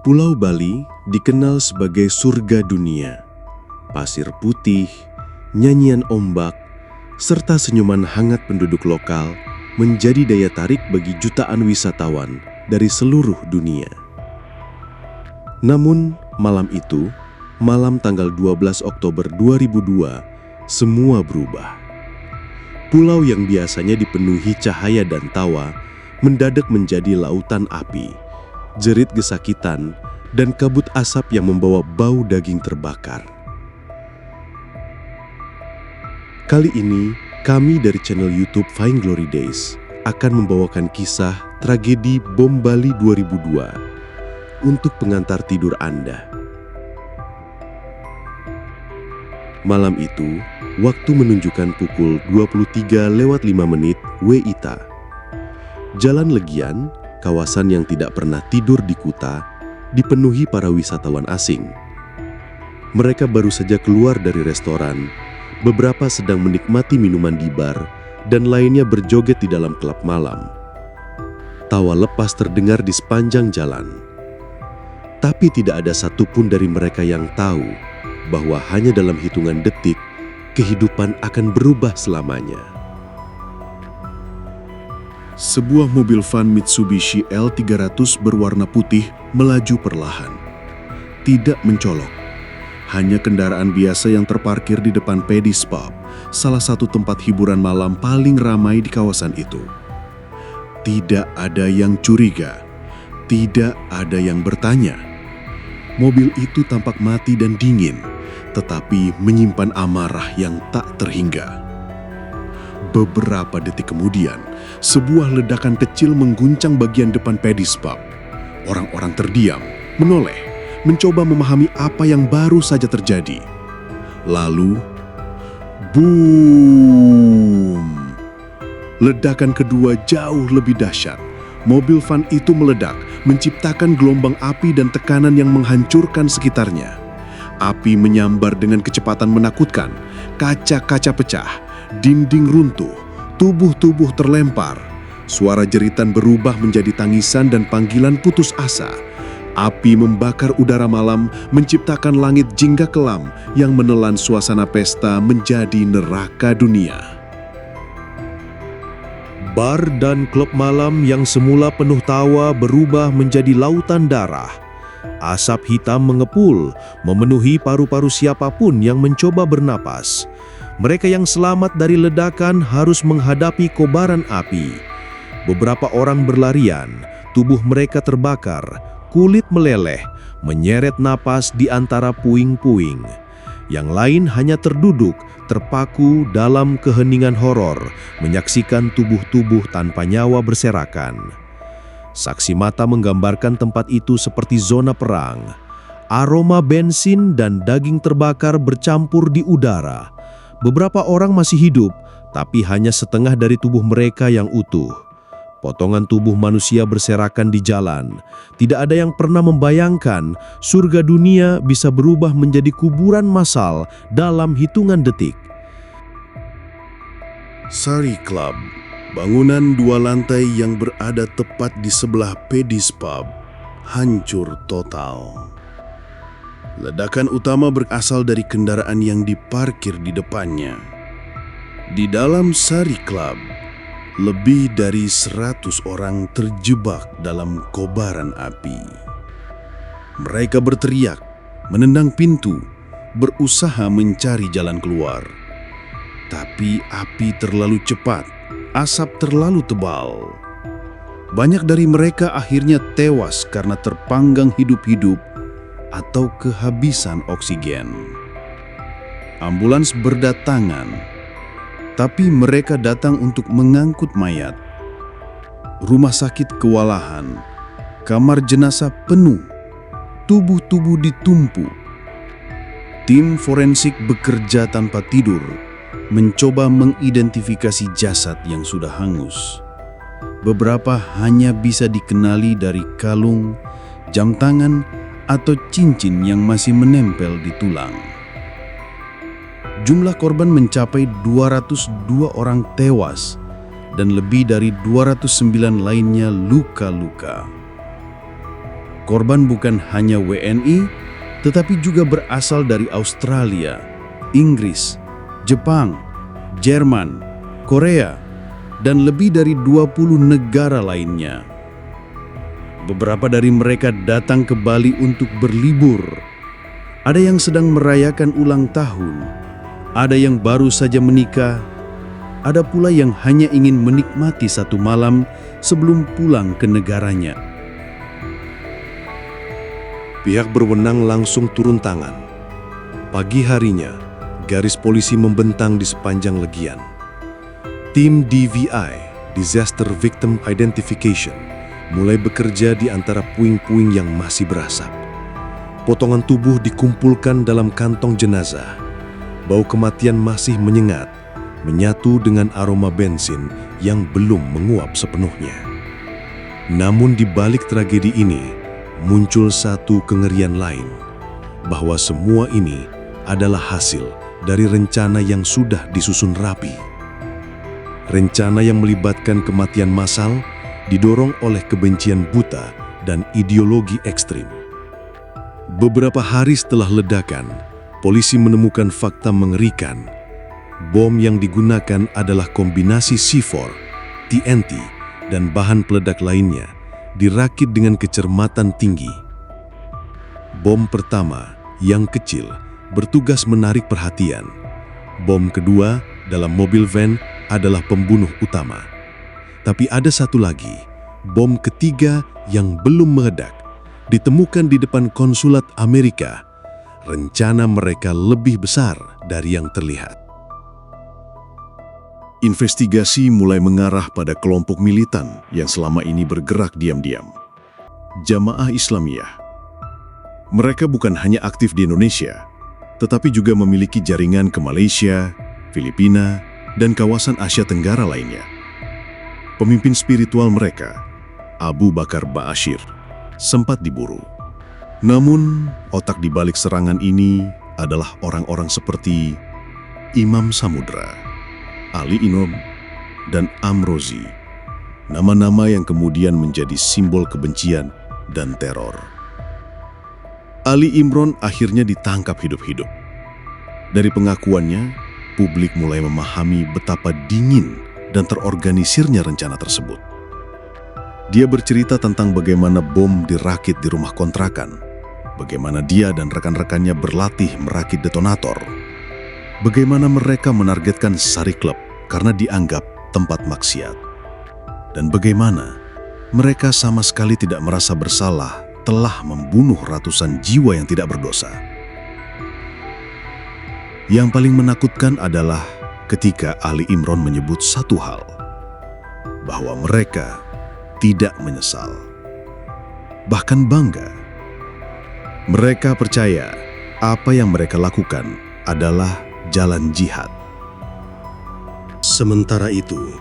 Pulau Bali dikenal sebagai surga dunia. Pasir putih, nyanyian ombak, serta senyuman hangat penduduk lokal menjadi daya tarik bagi jutaan wisatawan dari seluruh dunia. Namun, malam itu, malam tanggal 12 Oktober 2002, semua berubah. Pulau yang biasanya dipenuhi cahaya dan tawa mendadak menjadi lautan api, jerit gesakitan, dan kabut asap yang membawa bau daging terbakar. Kali ini, kami dari channel YouTube Flying Glory Days akan membawakan kisah tragedi bom Bali 2002 untuk pengantar tidur Anda. Malam itu, waktu menunjukkan pukul 23:05 WITA. Jalan Legian, kawasan yang tidak pernah tidur di Kuta, dipenuhi para wisatawan asing. Mereka baru saja keluar dari restoran, beberapa sedang menikmati minuman di bar, dan lainnya berjoget di dalam klub malam. Tawa lepas terdengar di sepanjang jalan. Tapi tidak ada satupun dari mereka yang tahu bahwa hanya dalam hitungan detik, kehidupan akan berubah selamanya. Sebuah mobil van Mitsubishi L300 berwarna putih melaju perlahan. Tidak mencolok. Hanya kendaraan biasa yang terparkir di depan Paddy's Pub, salah satu tempat hiburan malam paling ramai di kawasan itu. Tidak ada yang curiga. Tidak ada yang bertanya. Mobil itu tampak mati dan dingin, tetapi menyimpan amarah yang tak terhingga. Beberapa detik kemudian, sebuah ledakan kecil mengguncang bagian depan Paddy's Pub. Orang-orang terdiam, menoleh, mencoba memahami apa yang baru saja terjadi. Lalu, boom! Ledakan kedua jauh lebih dahsyat. Mobil van itu meledak, menciptakan gelombang api dan tekanan yang menghancurkan sekitarnya. Api menyambar dengan kecepatan menakutkan, kaca-kaca pecah, dinding runtuh, tubuh-tubuh terlempar. Suara jeritan berubah menjadi tangisan dan panggilan putus asa. Api membakar udara malam, menciptakan langit jingga kelam yang menelan suasana pesta menjadi neraka dunia. Bar dan klub malam yang semula penuh tawa berubah menjadi lautan darah. Asap hitam mengepul, memenuhi paru-paru siapapun yang mencoba bernapas. Mereka yang selamat dari ledakan harus menghadapi kobaran api. Beberapa orang berlarian, tubuh mereka terbakar, kulit meleleh, menyeret napas di antara puing-puing. Yang lain hanya terduduk, terpaku dalam keheningan horor, menyaksikan tubuh-tubuh tanpa nyawa berserakan. Saksi mata menggambarkan tempat itu seperti zona perang. Aroma bensin dan daging terbakar bercampur di udara. Beberapa orang masih hidup, tapi hanya setengah dari tubuh mereka yang utuh. Potongan tubuh manusia berserakan di jalan. Tidak ada yang pernah membayangkan surga dunia bisa berubah menjadi kuburan massal dalam hitungan detik. Sari Club, bangunan 2 lantai yang berada tepat di sebelah Paddy's Pub, hancur total. Ledakan utama berasal dari kendaraan yang diparkir di depannya. Di dalam Sari Club, lebih dari 100 orang terjebak dalam kobaran api. Mereka berteriak, menendang pintu, berusaha mencari jalan keluar. Tapi api terlalu cepat, asap terlalu tebal. Banyak dari mereka akhirnya tewas karena terpanggang hidup-hidup atau kehabisan oksigen. Ambulans berdatangan, tapi mereka datang untuk mengangkut mayat. Rumah sakit kewalahan, kamar jenazah penuh, tubuh-tubuh ditumpuk. Tim forensik bekerja tanpa tidur, mencoba mengidentifikasi jasad yang sudah hangus. Beberapa hanya bisa dikenali dari kalung, jam tangan, atau cincin yang masih menempel di tulang. Jumlah korban mencapai 202 orang tewas dan lebih dari 209 lainnya luka-luka. Korban bukan hanya WNI, tetapi juga berasal dari Australia, Inggris, Jepang, Jerman, Korea, dan lebih dari 20 negara lainnya. Beberapa dari mereka datang ke Bali untuk berlibur. Ada yang sedang merayakan ulang tahun, ada yang baru saja menikah, ada pula yang hanya ingin menikmati satu malam sebelum pulang ke negaranya. Pihak berwenang langsung turun tangan. Pagi harinya, garis polisi membentang di sepanjang Legian. Tim DVI, Disaster Victim Identification, mulai bekerja di antara puing-puing yang masih berasap. Potongan tubuh dikumpulkan dalam kantong jenazah. Bau kematian masih menyengat, menyatu dengan aroma bensin yang belum menguap sepenuhnya. Namun di balik tragedi ini, muncul satu kengerian lain, bahwa semua ini adalah hasil dari rencana yang sudah disusun rapi. Rencana yang melibatkan kematian massal didorong oleh kebencian buta dan ideologi ekstrim. Beberapa hari setelah ledakan, polisi menemukan fakta mengerikan. Bom yang digunakan adalah kombinasi C4, TNT, dan bahan peledak lainnya, dirakit dengan kecermatan tinggi. Bom pertama, yang kecil, bertugas menarik perhatian. Bom kedua, dalam mobil van, adalah pembunuh utama. Tapi ada satu lagi, bom ketiga yang belum meledak, ditemukan di depan konsulat Amerika. Rencana mereka lebih besar dari yang terlihat. Investigasi mulai mengarah pada kelompok militan yang selama ini bergerak diam-diam. Jamaah Islamiyah. Mereka bukan hanya aktif di Indonesia, tetapi juga memiliki jaringan ke Malaysia, Filipina, dan kawasan Asia Tenggara lainnya. Pemimpin spiritual mereka, Abu Bakar Ba'asyir, sempat diburu. Namun, otak di balik serangan ini adalah orang-orang seperti Imam Samudra, Ali Imron, dan Amrozi, nama-nama yang kemudian menjadi simbol kebencian dan teror. Ali Imron akhirnya ditangkap hidup-hidup. Dari pengakuannya, publik mulai memahami betapa dingin dan terorganisirnya rencana tersebut. Dia bercerita tentang bagaimana bom dirakit di rumah kontrakan, bagaimana dia dan rekan-rekannya berlatih merakit detonator, bagaimana mereka menargetkan Sari Club karena dianggap tempat maksiat, dan bagaimana mereka sama sekali tidak merasa bersalah telah membunuh ratusan jiwa yang tidak berdosa. Yang paling menakutkan adalah ketika Ali Imron menyebut satu hal, bahwa mereka tidak menyesal, bahkan bangga. Mereka percaya apa yang mereka lakukan adalah jalan jihad. Sementara itu,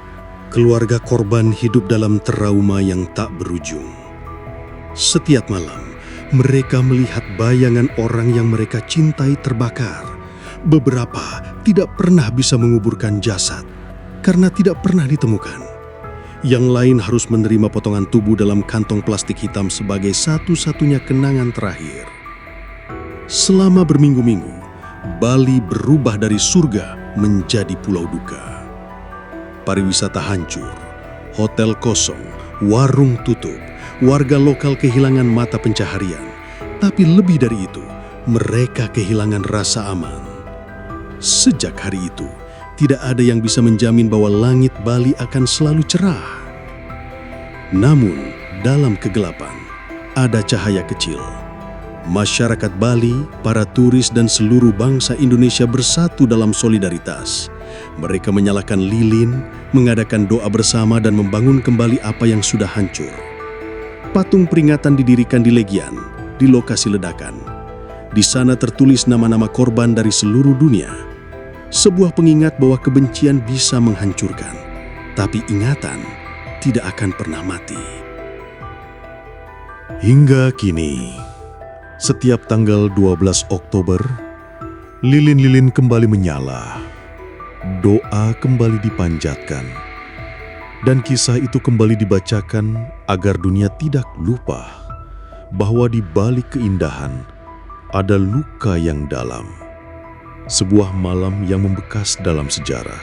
keluarga korban hidup dalam trauma yang tak berujung. Setiap malam, mereka melihat bayangan orang yang mereka cintai terbakar. Beberapa tidak pernah bisa menguburkan jasad karena tidak pernah ditemukan. Yang lain harus menerima potongan tubuh dalam kantong plastik hitam sebagai satu-satunya kenangan terakhir. Selama berminggu-minggu, Bali berubah dari surga menjadi pulau duka. Pariwisata hancur, hotel kosong, warung tutup, warga lokal kehilangan mata pencaharian. Tapi lebih dari itu, mereka kehilangan rasa aman. Sejak hari itu, tidak ada yang bisa menjamin bahwa langit Bali akan selalu cerah. Namun, dalam kegelapan, ada cahaya kecil. Masyarakat Bali, para turis, dan seluruh bangsa Indonesia bersatu dalam solidaritas. Mereka menyalakan lilin, mengadakan doa bersama, dan membangun kembali apa yang sudah hancur. Patung peringatan didirikan di Legian, di lokasi ledakan. Di sana tertulis nama-nama korban dari seluruh dunia. Sebuah pengingat bahwa kebencian bisa menghancurkan, tapi ingatan tidak akan pernah mati. Hingga kini, setiap tanggal 12 Oktober, lilin-lilin kembali menyala, doa kembali dipanjatkan, dan kisah itu kembali dibacakan agar dunia tidak lupa bahwa di balik keindahan ada luka yang dalam. Sebuah malam yang membekas dalam sejarah.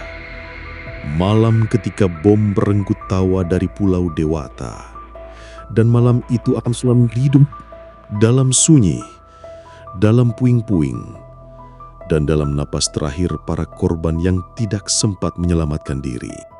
Malam ketika bom merenggut tawa dari Pulau Dewata. Dan malam itu akan selalu hidup dalam sunyi, dalam puing-puing, dan dalam napas terakhir para korban yang tidak sempat menyelamatkan diri.